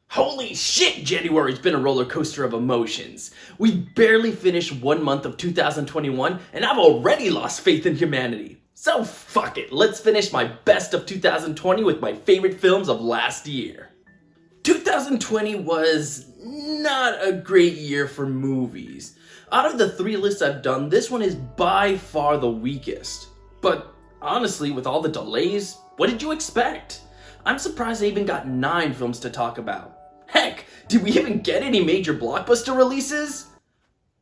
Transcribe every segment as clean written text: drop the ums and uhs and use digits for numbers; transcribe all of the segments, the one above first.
Holy shit, January's been a roller coaster of emotions. We barely finished 1 month of 2021 and I've already lost faith in humanity. So fuck it, let's finish my best of 2020 with my favorite films of last year. 2020 was not a great year for movies. Out of the 3 lists I've done, this one is by far the weakest. But honestly, with all the delays, what did you expect? I'm surprised I even got 9 films to talk about. Heck, did we even get any major blockbuster releases?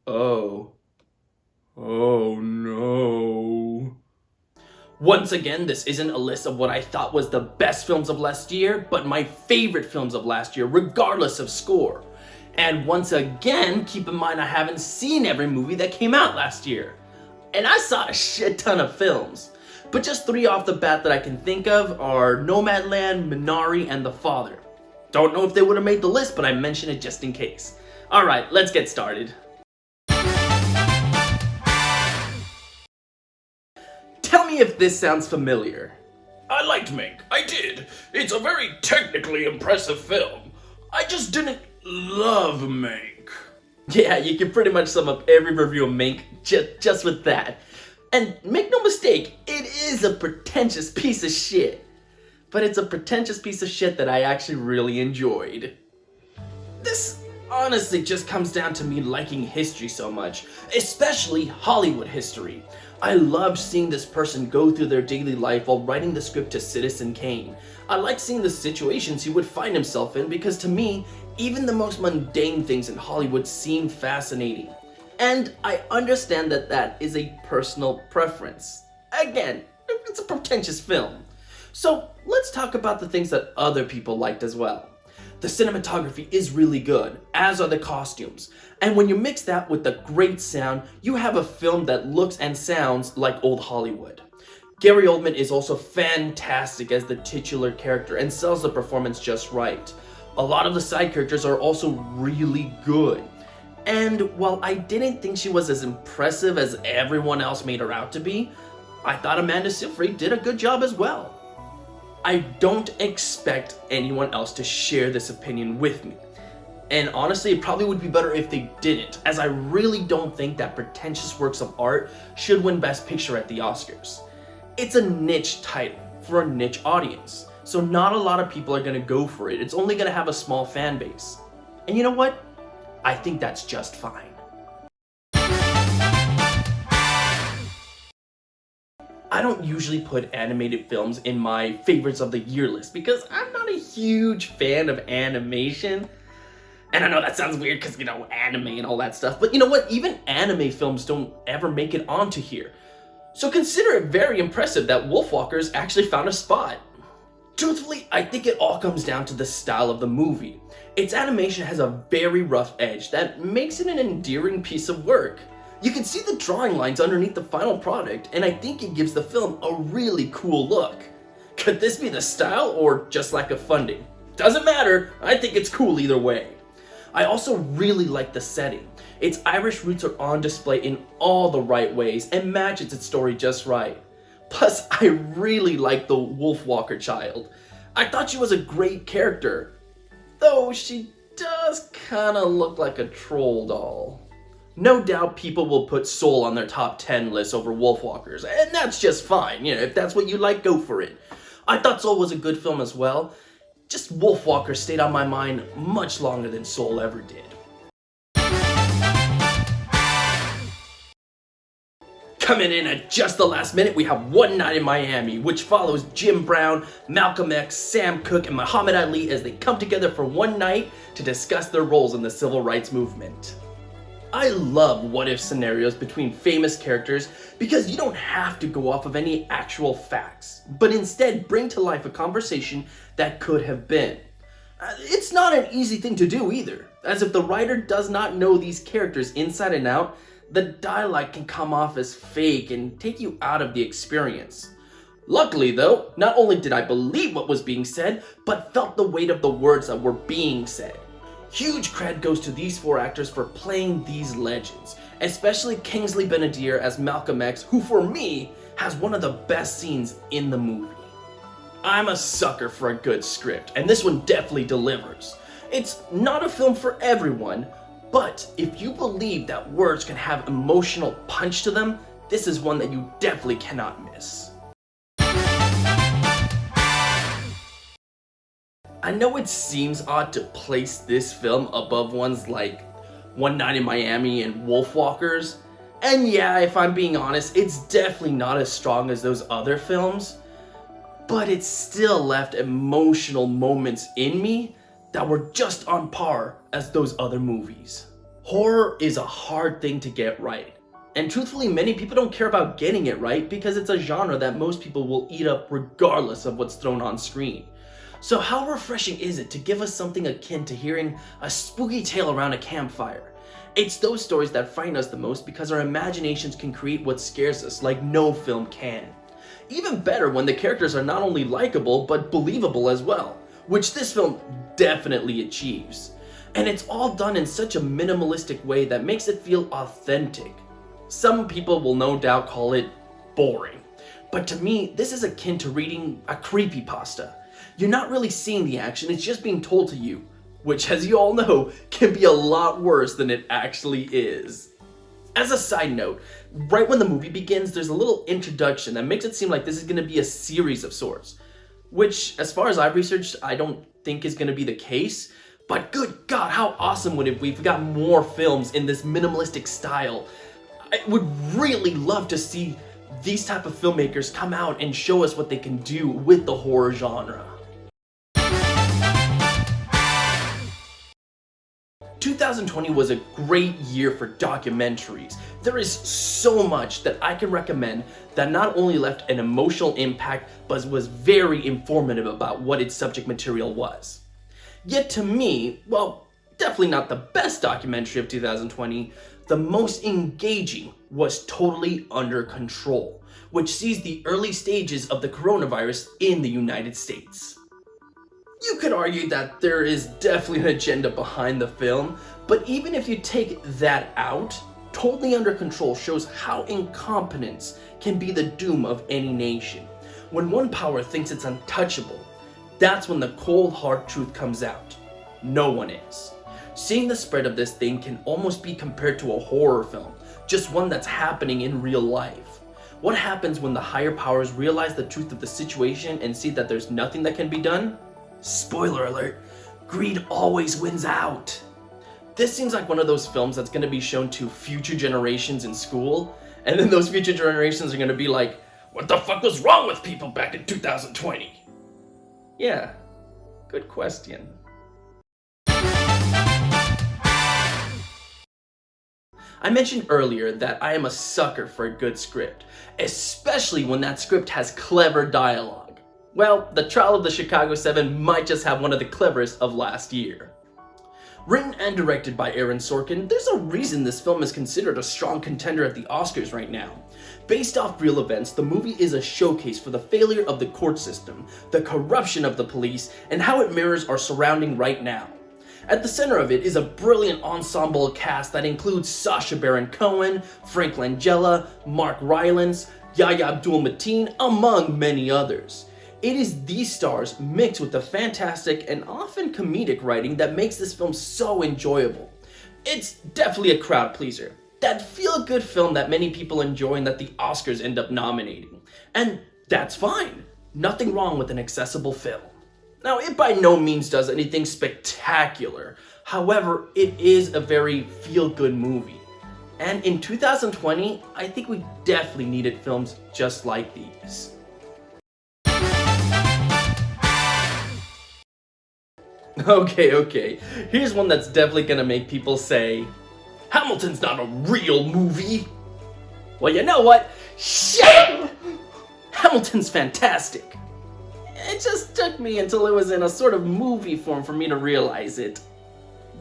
Oh no. Once again, this isn't a list of what I thought was the best films of last year, but my favorite films of last year, regardless of score. And once again, keep in mind I haven't seen every movie that came out last year. And I saw a shit ton of films. But just 3 off the bat that I can think of are Nomadland, Minari, and The Father. Don't know if they would have made the list, but I mention it just in case. Alright, let's get started. Tell me if this sounds familiar. I liked Mink. I did. It's a very technically impressive film. I just didn't love Mink. Yeah, you can pretty much sum up every review of Mink just with that. And make no mistake, it is a pretentious piece of shit. But it's a pretentious piece of shit that I actually really enjoyed. This honestly just comes down to me liking history so much, especially Hollywood history. I loved seeing this person go through their daily life while writing the script to Citizen Kane. I like seeing the situations he would find himself in because to me, even the most mundane things in Hollywood seem fascinating. And I understand that that is a personal preference. Again, it's a pretentious film. So let's talk about the things that other people liked as well. The cinematography is really good, as are the costumes. And when you mix that with the great sound, you have a film that looks and sounds like old Hollywood. Gary Oldman is also fantastic as the titular character and sells the performance just right. A lot of the side characters are also really good. And while I didn't think she was as impressive as everyone else made her out to be, I thought Amanda Seyfried did a good job as well. I don't expect anyone else to share this opinion with me. And honestly, it probably would be better if they didn't, as I really don't think that pretentious works of art should win Best Picture at the Oscars. It's a niche title for a niche audience, so not a lot of people are gonna go for it. It's only gonna have a small fan base. And you know what? I think that's just fine. I don't usually put animated films in my favorites of the year list because I'm not a huge fan of animation. And I know that sounds weird because, you know, anime and all that stuff, but you know what? Even anime films don't ever make it onto here. So consider it very impressive that Wolfwalkers actually found a spot. Truthfully, I think it all comes down to the style of the movie. Its animation has a very rough edge that makes it an endearing piece of work. You can see the drawing lines underneath the final product, and I think it gives the film a really cool look. Could this be the style or just lack of funding? Doesn't matter, I think it's cool either way. I also really like the setting. Its Irish roots are on display in all the right ways and matches its story just right. Plus, I really like the Wolfwalker child. I thought she was a great character, though she does kinda look like a troll doll. No doubt people will put Soul on their top 10 list over Wolfwalkers, and that's just fine. You know, if that's what you like, go for it. I thought Soul was a good film as well. Just Wolfwalker stayed on my mind much longer than Soul ever did. Coming in at just the last minute, we have One Night in Miami, which follows Jim Brown, Malcolm X, Sam Cooke, and Muhammad Ali as they come together for one night to discuss their roles in the civil rights movement. I love what-if scenarios between famous characters because you don't have to go off of any actual facts, but instead bring to life a conversation that could have been. It's not an easy thing to do either, as if the writer does not know these characters inside and out, the dialogue can come off as fake and take you out of the experience. Luckily though, not only did I believe what was being said, but felt the weight of the words that were being said. Huge cred goes to these 4 actors for playing these legends, especially Kingsley Ben-adir as Malcolm X, who for me has one of the best scenes in the movie. I'm a sucker for a good script, and this one definitely delivers. It's not a film for everyone, but if you believe that words can have emotional punch to them, this is one that you definitely cannot miss. I know it seems odd to place this film above ones like One Night in Miami and Wolfwalkers, and yeah, if I'm being honest, it's definitely not as strong as those other films, but it still left emotional moments in me that were just on par as those other movies. Horror is a hard thing to get right, and truthfully, many people don't care about getting it right because it's a genre that most people will eat up regardless of what's thrown on screen. So how refreshing is it to give us something akin to hearing a spooky tale around a campfire? It's those stories that frighten us the most because our imaginations can create what scares us like no film can. Even better when the characters are not only likable but believable as well, which this film definitely achieves. And it's all done in such a minimalistic way that makes it feel authentic. Some people will no doubt call it boring, but to me, this is akin to reading a creepypasta. You're not really seeing the action, it's just being told to you, which, as you all know, can be a lot worse than it actually is. As a side note, right when the movie begins, there's a little introduction that makes it seem like this is going to be a series of sorts, which, as far as I've researched, I don't think is going to be the case. But good God, how awesome would it be if we got more films in this minimalistic style? I would really love to see these type of filmmakers come out and show us what they can do with the horror genre. 2020 was a great year for documentaries. There is so much that I can recommend that not only left an emotional impact, but was very informative about what its subject material was. Yet to me, well, definitely not the best documentary of 2020, the most engaging was Totally Under Control, which sees the early stages of the coronavirus in the United States. You could argue that there is definitely an agenda behind the film, but even if you take that out, Totally Under Control shows how incompetence can be the doom of any nation. When one power thinks it's untouchable, that's when the cold hard truth comes out. No one is. Seeing the spread of this thing can almost be compared to a horror film, just one that's happening in real life. What happens when the higher powers realize the truth of the situation and see that there's nothing that can be done? Spoiler alert, greed always wins out. This seems like one of those films that's going to be shown to future generations in school, and then those future generations are going to be like, What the fuck was wrong with people back in 2020? yeah, good question. I mentioned earlier that I am a sucker for a good script, especially when that script has clever dialogue. Well, The Trial of the Chicago 7 might just have one of the cleverest of last year. Written and directed by Aaron Sorkin, there's a reason this film is considered a strong contender at the Oscars right now. Based off real events, the movie is a showcase for the failure of the court system, the corruption of the police, and how it mirrors our surrounding right now. At the center of it is a brilliant ensemble cast that includes Sacha Baron Cohen, Frank Langella, Mark Rylance, Yahya Abdul-Mateen, among many others. It is these stars mixed with the fantastic and often comedic writing that makes this film so enjoyable. It's definitely a crowd pleaser, that feel-good film that many people enjoy and that the Oscars end up nominating. And that's fine. Nothing wrong with an accessible film. Now, it by no means does anything spectacular. However, it is a very feel-good movie. And in 2020, I think we definitely needed films just like these. Okay, here's one that's definitely gonna make people say, Hamilton's not a real movie. Well, you know what? Shut up! Hamilton's fantastic. It just took me until it was in a sort of movie form for me to realize it.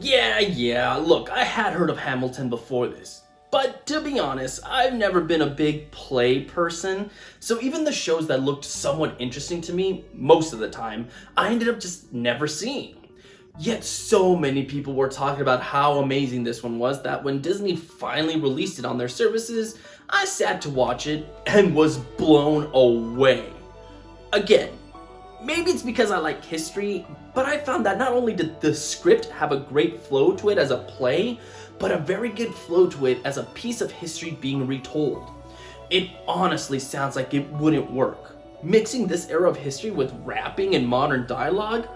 Yeah, look, I had heard of Hamilton before this. But to be honest, I've never been a big play person, so even the shows that looked somewhat interesting to me, most of the time, I ended up just never seeing. Yet so many people were talking about how amazing this one was that when Disney finally released it on their services, I sat to watch it and was blown away. Again, Maybe it's because I like history, but I found that not only did the script have a great flow to it as a play, but a very good flow to it as a piece of history being retold. It honestly sounds like it wouldn't work, mixing this era of history with rapping and modern dialogue,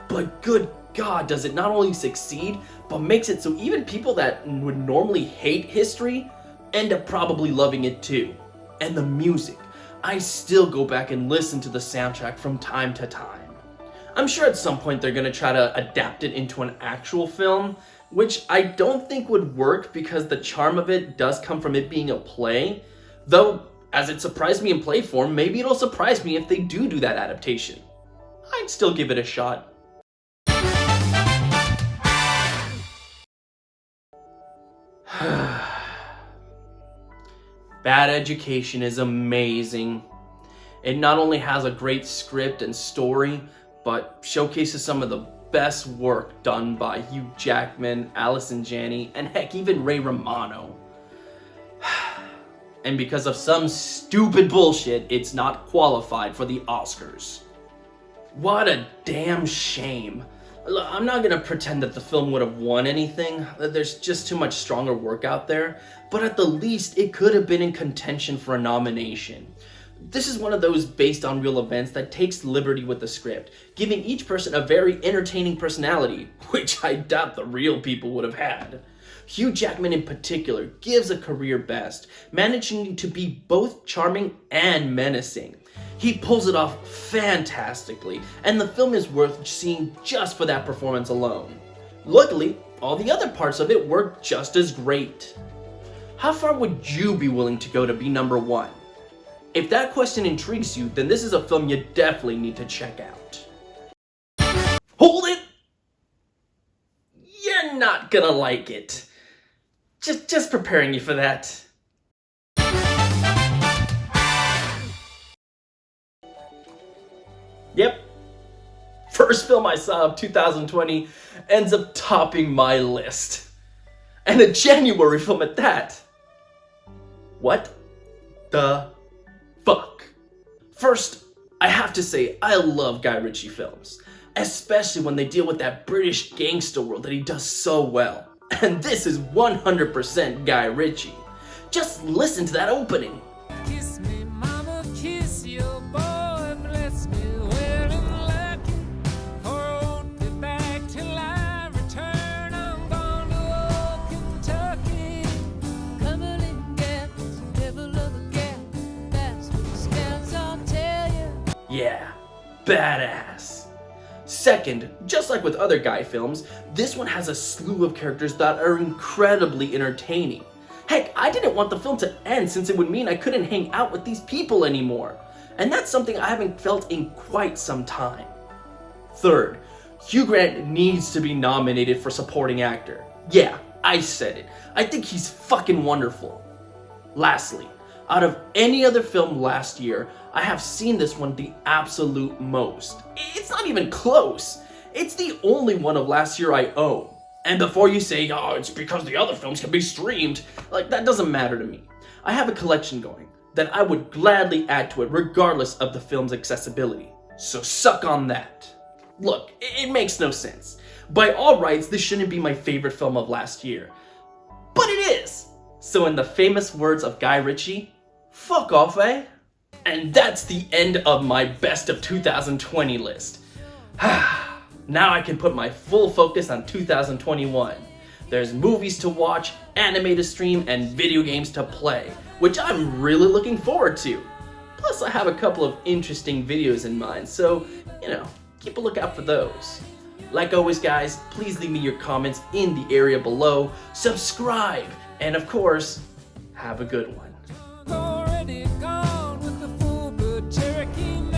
but good God, does it not only succeed, but makes it so even people that would normally hate history end up probably loving it too. And the music. I still go back and listen to the soundtrack from time to time. I'm sure at some point they're gonna try to adapt it into an actual film, which I don't think would work because the charm of it does come from it being a play. Though, as it surprised me in play form, maybe it'll surprise me if they do that adaptation. I'd still give it a shot. Bad Education is amazing. It not only has a great script and story, but showcases some of the best work done by Hugh Jackman, Allison Janney, and heck, even Ray Romano. And because of some stupid bullshit, it's not qualified for the Oscars. What a damn shame. I'm not gonna pretend that the film would have won anything, there's just too much stronger work out there, but at the least it could have been in contention for a nomination. This is one of those based on real events that takes liberty with the script, giving each person a very entertaining personality, which I doubt the real people would have had. Hugh Jackman in particular gives a career best, managing to be both charming and menacing. He pulls it off fantastically, and the film is worth seeing just for that performance alone. Luckily, all the other parts of it work just as great. How far would you be willing to go to be number one? If that question intrigues you, then this is a film you definitely need to check out. Hold it! You're not gonna like it. Just preparing you for that. Yep. First film I saw of 2020 ends up topping my list. And a January film at that. What the fuck? First, I have to say I love Guy Ritchie films, especially when they deal with that British gangster world that he does so well. And this is 100% Guy Ritchie. Just listen to that opening. Kiss me, mama, kiss your boy, bless me well and lucky. Hold me back till I return. I'm gone to old Kentucky. Cumberland Gap, devil of a gap. That's what the scouts all tell you. Yeah, badass. Second, just like with other Guy films, this one has a slew of characters that are incredibly entertaining. Heck, I didn't want the film to end since it would mean I couldn't hang out with these people anymore. And that's something I haven't felt in quite some time. Third, Hugh Grant needs to be nominated for supporting actor. Yeah, I said it. I think he's fucking wonderful. Lastly, out of any other film last year, I have seen this one the absolute most. It's not even close. It's the only one of last year I own. And before you say, oh, it's because the other films can be streamed, like, that doesn't matter to me. I have a collection going that I would gladly add to it regardless of the film's accessibility. So suck on that. Look, it makes no sense. By all rights, this shouldn't be my favorite film of last year. But it is! So in the famous words of Guy Ritchie, fuck off, eh? And that's the end of my best of 2020 list. Now I can put my full focus on 2021. There's movies to watch, anime to stream, and video games to play, which I'm really looking forward to. Plus I have a couple of interesting videos in mind, so, keep a lookout for those. Like always guys, please leave me your comments in the area below, subscribe, and of course, have a good one. Already gone with the full blood Cherokee.